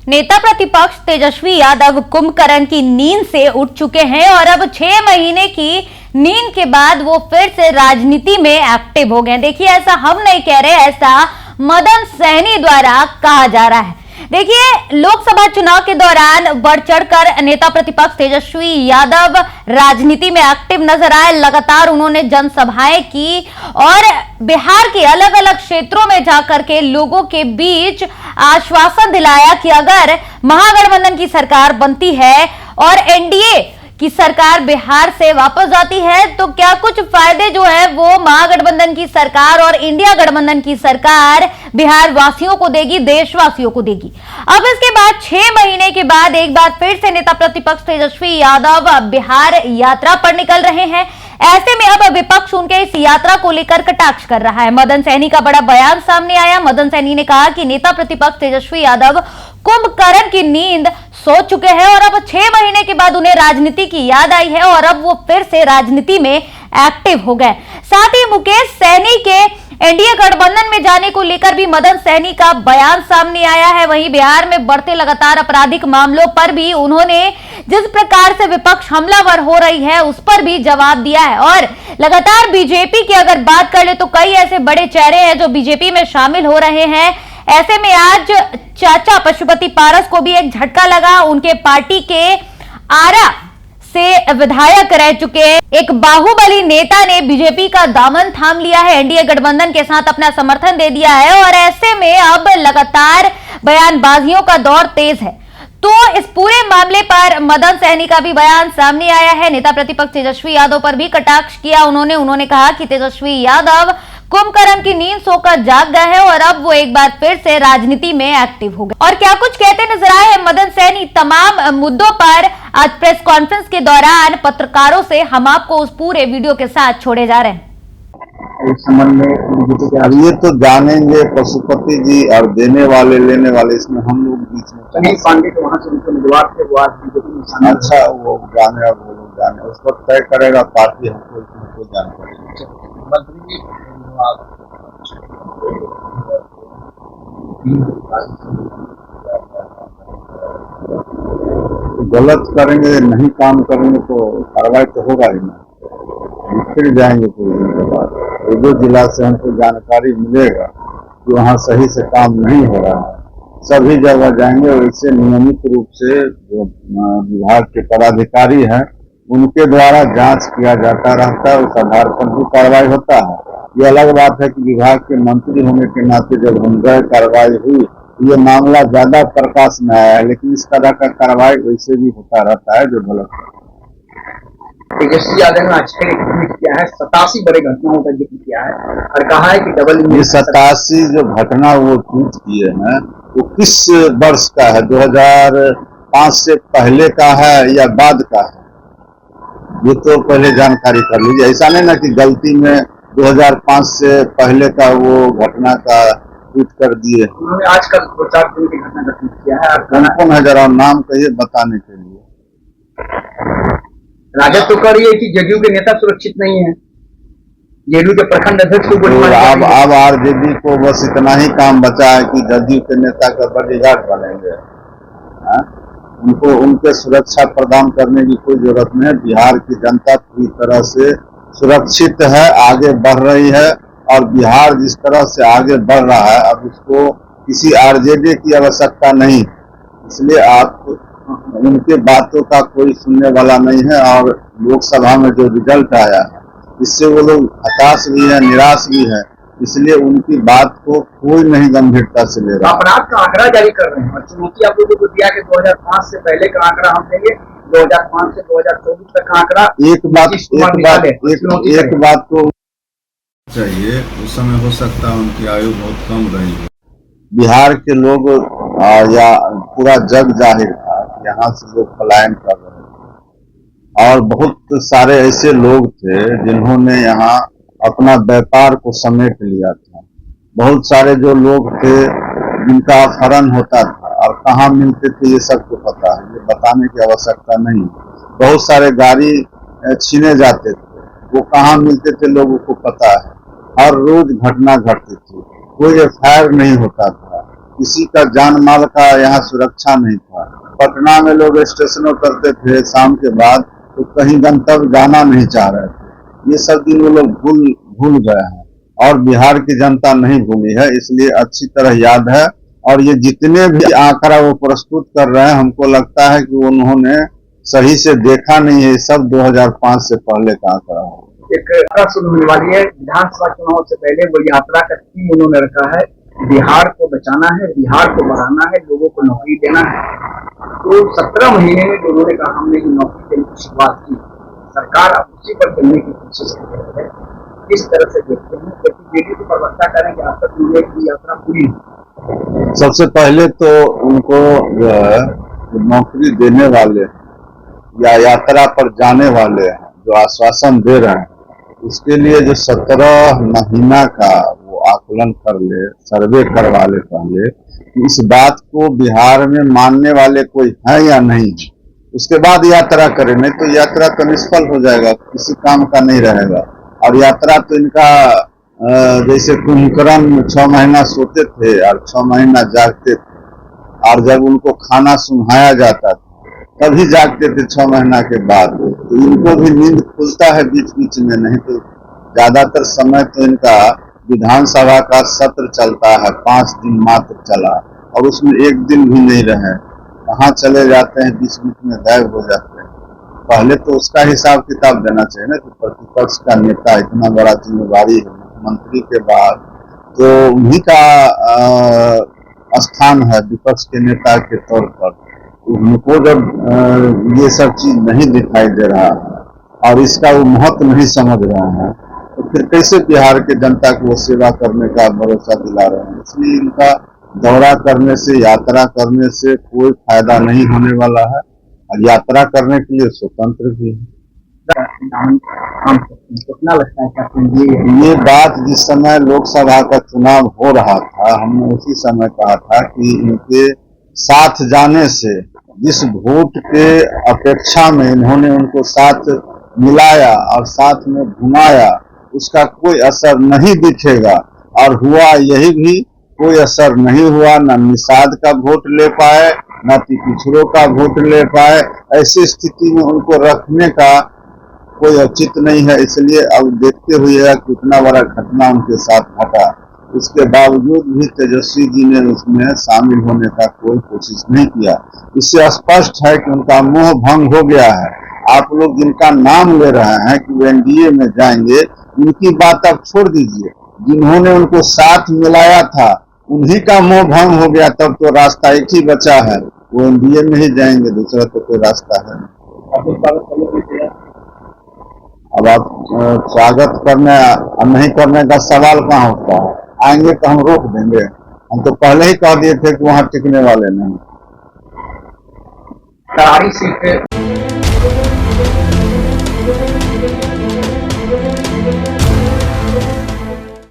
नेता प्रतिपक्ष तेजस्वी यादव कुंभकर्ण की नींद से उठ चुके हैं और अब 6 महीने की नींद के बाद वो फिर से राजनीति में एक्टिव हो गए। देखिए, ऐसा हम नहीं कह रहे, ऐसा मदन सहनी द्वारा कहा जा रहा है। देखिए, लोकसभा चुनाव के दौरान बढ़ चढ़कर नेता प्रतिपक्ष तेजस्वी यादव राजनीति में एक्टिव नजर आए। लगातार उन्होंने जनसभाएं की और बिहार के अलग अलग क्षेत्रों में जाकर के लोगों के बीच आश्वासन दिलाया कि अगर महागठबंधन की सरकार बनती है और एनडीए की सरकार बिहार से वापस जाती है तो क्या कुछ फायदे जो है वो महागठबंधन की सरकार और इंडिया गठबंधन की सरकार बिहार वासियों को देगी, देशवासियों को देगी। अब इसके बाद 6 महीने के बाद एक बार फिर से नेता प्रतिपक्ष तेजस्वी यादव बिहार यात्रा पर निकल रहे हैं। ऐसे में अब विपक्ष उनके इस यात्रा को लेकर कटाक्ष कर रहा है। मदन सहनी का बड़ा बयान सामने आया। मदन सहनी ने कहा कि नेता प्रतिपक्ष तेजस्वी यादव कुंभकर्ण की नींद सो चुके हैं और अब 6 महीने के बाद उन्हें राजनीति की याद आई है और अब वो फिर से राजनीति में एक्टिव हो गए। साथ ही मुकेश सहनी के एनडीए गठबंधन में जाने को लेकर भी मदन सहनी का बयान सामने आया है। वहीं बिहार में बढ़ते लगातार आपराधिक मामलों पर भी उन्होंने जिस प्रकार से विपक्ष हमलावर हो रही है उस पर भी जवाब दिया है। और लगातार बीजेपी की अगर बात कर ले तो कई ऐसे बड़े चेहरे हैं जो बीजेपी में शामिल हो रहे हैं। ऐसे में आज चाचा पशुपति पारस को भी एक झटका लगा। उनके पार्टी के आरा से विधायक रह चुके एक बाहुबली नेता ने बीजेपी का दामन थाम लिया है, एनडीए गठबंधन के साथ अपना समर्थन दे दिया है और ऐसे में अब लगातार बयानबाजियों का दौर तेज है। तो इस पूरे मामले पर मदन सहनी का भी बयान सामने आया है। नेता प्रतिपक्ष तेजस्वी यादव पर भी कटाक्ष किया उन्होंने कहा कि तेजस्वी यादव कुंभकर्ण की नींद सोकर जाग गए हैं और अब वो एक बार फिर से राजनीति में एक्टिव हो गए। और क्या कुछ कहते नजर आए हैं मदन सहनी तमाम मुद्दों पर आज प्रेस कॉन्फ्रेंस के दौरान पत्रकारों से, हम आपको उस पूरे वीडियो के साथ छोड़े जा रहे हैं। इस संबंध में अब ये तो जानेंगे पशुपति जी और देने वाले लेने वाले, इसमें हम लोग बीच में अनिल पांडे को वहाँ से उनके उम्मीदवार थे, वो आज बीजेपी में शामिल। अच्छा, वो जाने और वो लोग जाने, उस पर तय करेगा पार्टी, हमको जानकारी। मंत्री गलत करेंगे, नहीं काम करेंगे तो कार्रवाई तो होगा ही ना। फिर जाएंगे कुछ दिन के बाद, दो जिला से हमको जानकारी मिलेगा कि वहाँ सही से काम नहीं हो रहा है, सभी जगह जाएंगे और इससे नियमित रूप से जो विभाग के पदाधिकारी हैं उनके द्वारा जांच किया जाता रहता है, उस आधार पर भी कार्रवाई होता है। ये अलग बात है कि विभाग के मंत्री होने के नाते जब हम गए, कार्रवाई हुई, ये मामला ज्यादा प्रकाश में आया है, लेकिन इस तरह का कार्रवाई वैसे भी होता रहता है जो गलत है। तेजस्वी यादव ने आज ट्वीट किया है, 87 बड़े घटनाओं का जिक्र किया है और कहा है कि डबल इंजन। ये 87 जो घटना वो ट्वीट किए हैं वो किस वर्ष का है? 2005 से पहले का है या बाद का है? ये तो पहले जानकारी कर लीजिए। ऐसा नहीं ना कि गलती में 2005 से पहले का वो घटना का ट्वीट कर दिए। उन्होंने आजकल 2-4 दिन की घटना का ट्वीट किया है। कौन है जरा नाम कहिए बताने के लिए। राजद तो कह रही है कि जदयू के नेता सुरक्षित नहीं है, जदयू के प्रखंड अध्यक्ष को अब आरजेडी को बस इतना ही काम बचा है कि जदयू के नेता का बॉडीगार्ड बनेंगे। उनको उनके सुरक्षा प्रदान करने की कोई जरूरत नहीं है। बिहार की जनता पूरी तरह से सुरक्षित है, आगे बढ़ रही है और बिहार जिस तरह से आगे बढ़ रहा है अब उसको किसी आरजेडी की आवश्यकता नहीं, इसलिए आप उनके बातों का कोई सुनने वाला नहीं है। और लोकसभा में जो रिजल्ट आया है इससे वो लोग हताश भी है, निराश भी है, इसलिए उनकी बात को कोई नहीं गंभीरता से ले रहा। अपराध का आंकड़ा जारी कर रहे हैं और चुनौती आप लोगों को दिया कि 2005 से पहले का आंकड़ा हम देंगे, 2005 से 2024 तक का आंकड़ा। एक बात तो चाहिए, उस समय हो सकता है उनकी आयु बहुत कम रही है। बिहार के लोग या पूरा जग जाहिर था, यहाँ से लोग पलायन कर रहे थे और बहुत सारे ऐसे लोग थे जिन्होंने यहाँ अपना व्यापार को समेट लिया था। बहुत सारे जो लोग थे जिनका अपहरण होता था और कहाँ मिलते थे ये सबको पता है, ये बताने की आवश्यकता नहीं। बहुत सारे गाड़ी छीने जाते थे, वो कहाँ मिलते थे लोगों को पता है। हर रोज घटना घटती थी, कोई एफआईआर नहीं होता था। किसी का जान माल का यहाँ सुरक्षा नहीं था। पटना में लोग स्टेशन उतरते थे शाम के बाद तो कहीं गंतव्य जाना नहीं चाह रहे थे। ये सब दिन वो लोग भूल गए हैं और बिहार की जनता नहीं भूली है, इसलिए अच्छी तरह याद है। और ये जितने भी आंकड़ा वो प्रस्तुत कर रहे हैं, हमको लगता है कि उन्होंने सही से देखा नहीं है। सब 2005 से पहले का आंकड़ा है। एक यात्रा शुरू होने वाली है विधानसभा चुनाव से पहले। वो यात्रा का थीम उन्होंने रखा है, बिहार को बचाना है, बिहार को बढ़ाना है, लोगों को नौकरी देना है। तो 17 महीने में जो उन्होंने कहा हमने जो नौकरी देने की शुरुआत की, सरकार अब उसी पर चलने की कोशिश कर रही है। किस तरह से देखते हैं, क्योंकि जेडीयू के प्रवक्ता कह रहे हैं कि अब तक उन्हें की यात्रा पूरी है। सबसे पहले तो उनको जो है नौकरी देने वाले या यात्रा पर जाने वाले जो आश्वासन दे रहे हैं, उसके लिए जो 17 महीना का वो आकलन कर ले, सर्वे करवा ले पहले, इस बात को बिहार में मानने वाले कोई है या नहीं, उसके बाद यात्रा करें। नहीं तो यात्रा तो निष्फल हो जाएगा, किसी काम का नहीं रहेगा। और यात्रा तो इनका जैसे कुंभकर्ण 6 महीना सोते थे और 6 महीना जागते थे, और जब उनको खाना सुनाया जाता था तभी जागते थे 6 महीना के बाद। तो इनको भी नींद खुलता है बीच बीच में, नहीं तो ज्यादातर समय तो इनका विधानसभा का सत्र चलता है, 5 दिन मात्र चला और उसमें एक दिन भी नहीं रहे, कहाँ चले जाते हैं, बीच बीच में गायब हो जाते हैं। पहले तो उसका हिसाब किताब देना चाहिए ना कि प्रतिपक्ष का नेता इतना बड़ा जिम्मेवारी है, मुख्यमंत्री के बाद तो उन्हीं का स्थान है विपक्ष के नेता के तौर पर। उनको जब ये सब चीज नहीं दिखाई दे रहा है और इसका वो महत्व नहीं समझ रहे हैं, तो फिर कैसे बिहार के जनता को वो सेवा करने का भरोसा दिला रहे हैं। इसलिए इनका दौरा करने से, यात्रा करने से कोई फायदा नहीं होने वाला है, और यात्रा करने के लिए स्वतंत्र भी है। कितना लगता है कि ये बात जिस समय लोकसभा का चुनाव हो रहा था, हमने उसी समय कहा था कि इनके साथ जाने से, जिस वोट के अपेक्षा में इन्होंने उनको साथ मिलाया और साथ में घुमाया, उसका कोई असर नहीं दिखेगा। और हुआ यही भी, कोई असर नहीं हुआ। न निषाद का वोट ले पाए, न पिछड़ों का वोट ले पाए। ऐसी स्थिति में उनको रखने का कोई औचित्य नहीं है। इसलिए अब देखते हुए कितना बड़ा घटना उनके साथ घटा, इसके बावजूद भी तेजस्वी जी ने उसमें शामिल होने का कोई कोशिश नहीं किया। इससे स्पष्ट है कि उनका मोह भंग हो गया है। आप लोग जिनका नाम ले रहे हैं कि वो एनडीए में जाएंगे, उनकी बात आप छोड़ दीजिए। जिन्होंने उनको साथ मिलाया था उन्हीं का मोह भंग हो गया। तब तो रास्ता एक ही बचा है, वो एनडीए में ही जाएंगे, दूसरा तो कोई रास्ता है नहीं। अब आप स्वागत करने और नहीं करने का सवाल कहाँ उठता है? आएंगे तो हम रोक देंगे। हम तो पहले ही कह दिए थे कि वहाँ टिकने वाले नहीं। करारी सीट